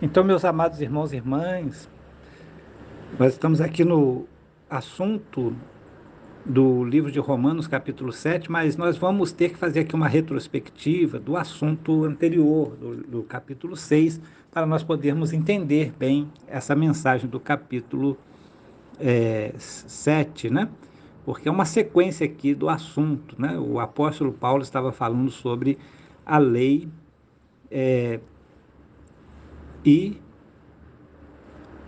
Então, meus amados irmãos e irmãs, nós estamos aqui no assunto do livro de Romanos, capítulo 7, mas nós vamos ter que fazer aqui uma retrospectiva do assunto anterior, do capítulo 6, para nós podermos entender bem essa mensagem do capítulo 7, né? Porque é uma sequência aqui do assunto, né? O apóstolo Paulo estava falando sobre a lei e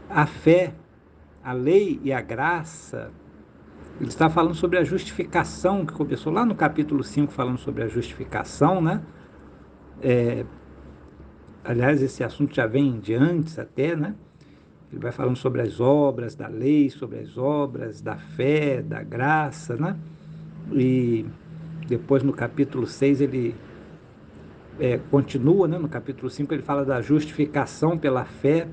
a fé, a lei e a graça. Ele está falando sobre a justificação, que começou lá no capítulo 5 falando sobre a justificação, né? Aliás, esse assunto já vem de antes até, né? Ele vai falando sobre as obras da lei, sobre as obras da fé, da graça, né? E depois no capítulo 6 ele continua, né? No capítulo 5 ele fala da justificação pela fé,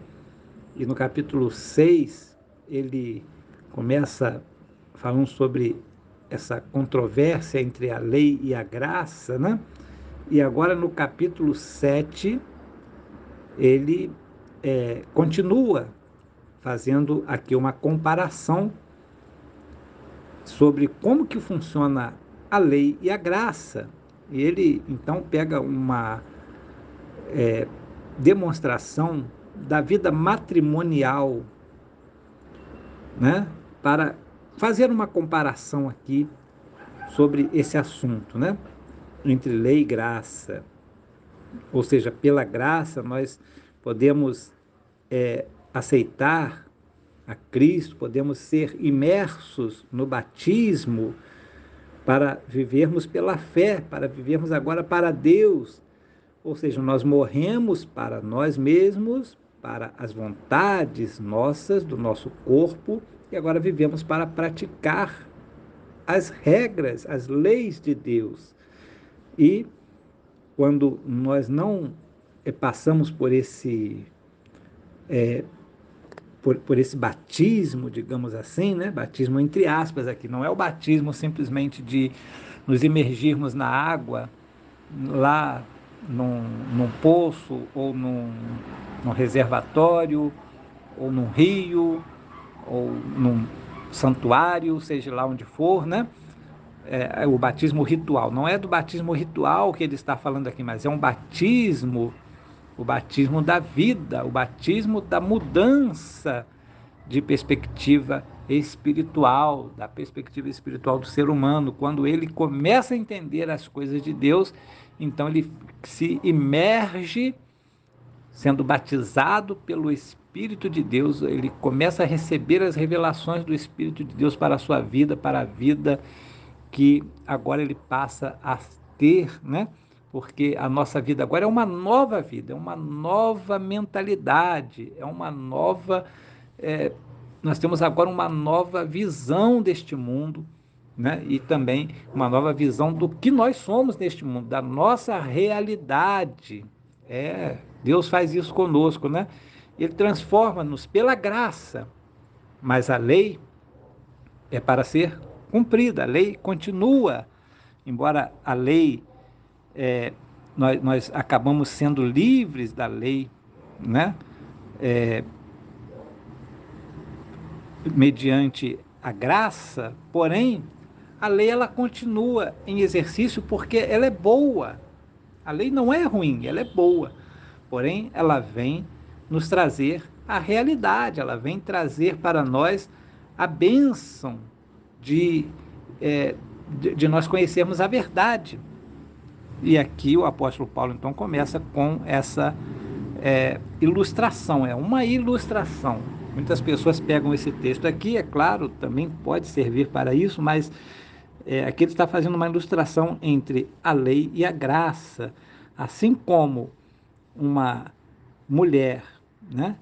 e no capítulo 6 ele começa falando sobre essa controvérsia entre a lei e a graça, né? E agora no capítulo 7 ele continua fazendo aqui uma comparação sobre como que funciona a lei e a graça. E ele então pega uma demonstração da vida matrimonial, né, para fazer uma comparação aqui sobre esse assunto, né, entre lei e graça. Ou seja, pela graça nós podemos aceitar a Cristo, podemos ser imersos no batismo para vivermos pela fé, para vivermos agora para Deus. Ou seja, nós morremos para nós mesmos, para as vontades nossas, do nosso corpo, e agora vivemos para praticar as regras, as leis de Deus. E quando nós não passamos por esse batismo, digamos assim, né? Batismo entre aspas aqui, não é o batismo simplesmente de nos imergirmos na água lá num poço ou num reservatório ou num rio ou num santuário, seja lá onde for, né? O batismo ritual. Não é do batismo ritual que ele está falando aqui, mas é um batismo, o batismo da vida, o batismo da mudança de perspectiva espiritual, da perspectiva espiritual do ser humano. Quando ele começa a entender as coisas de Deus, então ele se imerge, sendo batizado pelo Espírito de Deus, ele começa a receber as revelações do Espírito de Deus para a sua vida, para a vida que agora ele passa a ter, né? Porque a nossa vida agora é uma nova vida, é uma nova mentalidade, é uma nova. É, nós temos agora uma nova visão deste mundo, né? E também uma nova visão do que nós somos neste mundo, da nossa realidade. Deus faz isso conosco, né? Ele transforma-nos pela graça, mas a lei é para ser cumprida, a lei continua. Embora a lei, nós acabamos sendo livres da lei, né? Mediante a graça, porém, a lei ela continua em exercício porque ela é boa. A lei não é ruim, ela é boa. Porém, ela vem nos trazer a realidade, ela vem trazer para nós a bênção de, de nós conhecermos a verdade. E aqui o apóstolo Paulo então começa com essa ilustração, é uma ilustração. Muitas pessoas pegam esse texto aqui, é claro, também pode servir para isso, mas aqui ele está fazendo uma ilustração entre a lei e a graça. Assim como uma mulher, né,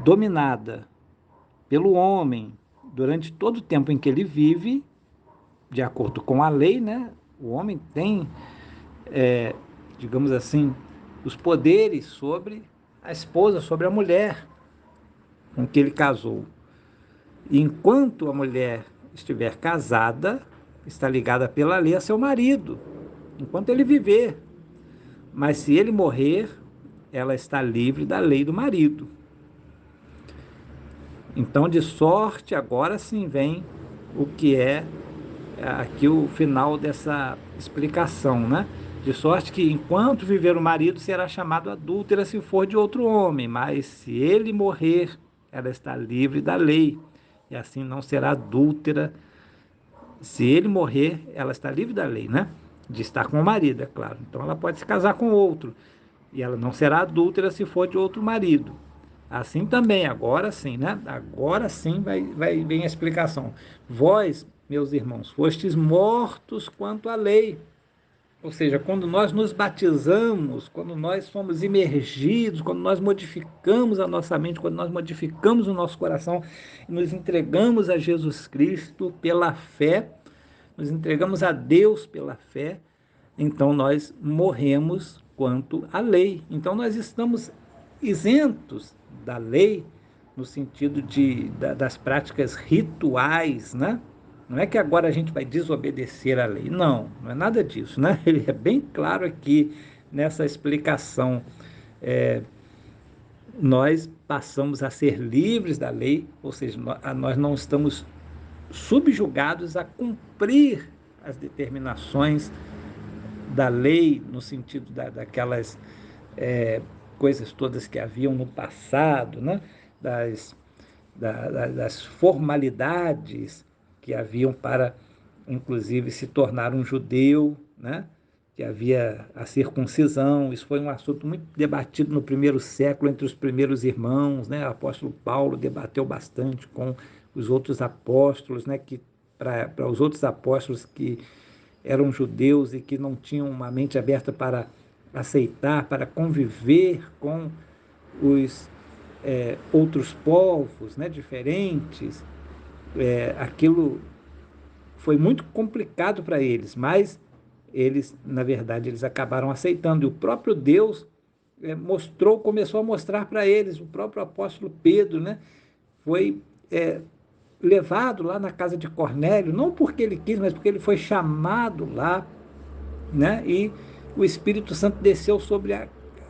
dominada pelo homem durante todo o tempo em que ele vive, de acordo com a lei, né, o homem tem, digamos assim, os poderes sobre a esposa, sobre a mulher com que ele casou. E enquanto a mulher estiver casada, está ligada pela lei a seu marido, enquanto ele viver. Mas se ele morrer, ela está livre da lei do marido. Então, de sorte, agora sim vem o que é aqui o final dessa explicação, né? De sorte que, enquanto viver o marido, será chamado adúltera se for de outro homem, mas se ele morrer, ela está livre da lei, e assim não será adúltera. Se ele morrer, ela está livre da lei, né? De estar com o marido, é claro. Então ela pode se casar com outro, e ela não será adúltera se for de outro marido. Assim também, agora sim, né? Agora sim vem a explicação. Vós, meus irmãos, fostes mortos quanto à lei. Ou seja, quando nós nos batizamos, quando nós somos imergidos, quando nós modificamos a nossa mente, quando nós modificamos o nosso coração e nos entregamos a Jesus Cristo pela fé, nos entregamos a Deus pela fé, então nós morremos quanto à lei. Então nós estamos isentos da lei no sentido das práticas rituais, né? Não é que agora a gente vai desobedecer a lei, não, não é nada disso, né? Ele é bem claro aqui nessa explicação. É, nós passamos a ser livres da lei, ou seja, nós não estamos subjugados a cumprir as determinações da lei, no sentido daquelas coisas todas que haviam no passado, né? das, das formalidades que haviam para, inclusive, se tornar um judeu, né? Que havia a circuncisão. Isso foi um assunto muito debatido no primeiro século entre os primeiros irmãos, né? O apóstolo Paulo debateu bastante com os outros apóstolos, né? Que para os outros apóstolos que eram judeus e que não tinham uma mente aberta para aceitar, para conviver com os outros povos, né, diferentes, aquilo foi muito complicado para eles, mas eles, na verdade, eles acabaram aceitando. E o próprio Deus começou a mostrar para eles, o próprio apóstolo Pedro, né, foi levado lá na casa de Cornélio, não porque ele quis, mas porque ele foi chamado lá, né? E o Espírito Santo desceu sobre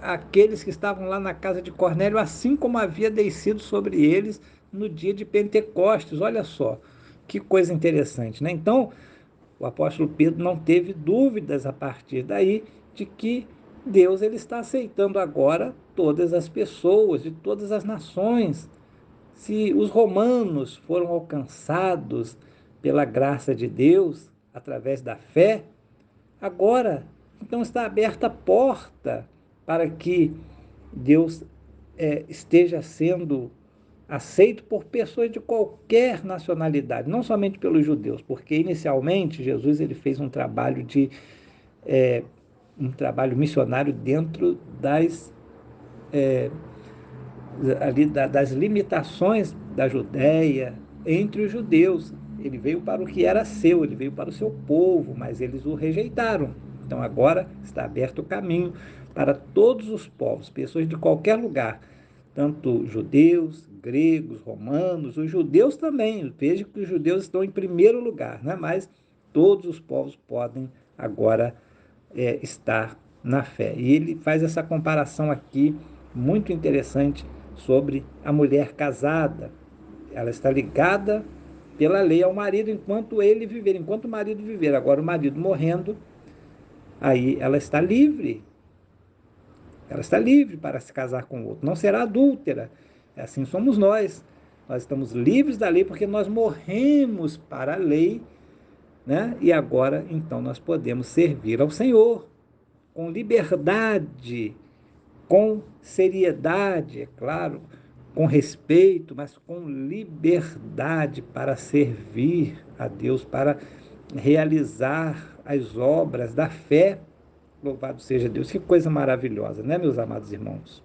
aqueles que estavam lá na casa de Cornélio, assim como havia descido sobre eles no dia de Pentecostes. Olha só, que coisa interessante, né? Então, o apóstolo Pedro não teve dúvidas a partir daí de que Deus ele está aceitando agora todas as pessoas de todas as nações. Se os romanos foram alcançados pela graça de Deus através da fé, agora, então está aberta a porta para que Deus esteja sendo aceito por pessoas de qualquer nacionalidade, não somente pelos judeus, porque inicialmente Jesus ele fez um trabalho missionário dentro das limitações da Judéia entre os judeus. Ele veio para o que era seu, ele veio para o seu povo, mas eles o rejeitaram. Então agora está aberto o caminho para todos os povos, pessoas de qualquer lugar, tanto judeus, gregos, romanos, os judeus também. Veja que os judeus estão em primeiro lugar, né? Mas todos os povos podem agora estar na fé. E ele faz essa comparação aqui muito interessante sobre a mulher casada. Ela está ligada pela lei ao marido enquanto ele viver, enquanto o marido viver. Agora, o marido morrendo, aí ela está livre. Ela está livre para se casar com outro. Não será adúltera. Assim somos nós. Nós estamos livres da lei porque nós morremos para a lei, né? E agora, então, nós podemos servir ao Senhor com liberdade, com seriedade, é claro, com respeito, mas com liberdade para servir a Deus, para realizar as obras da fé. Louvado seja Deus. Que coisa maravilhosa, né, meus amados irmãos?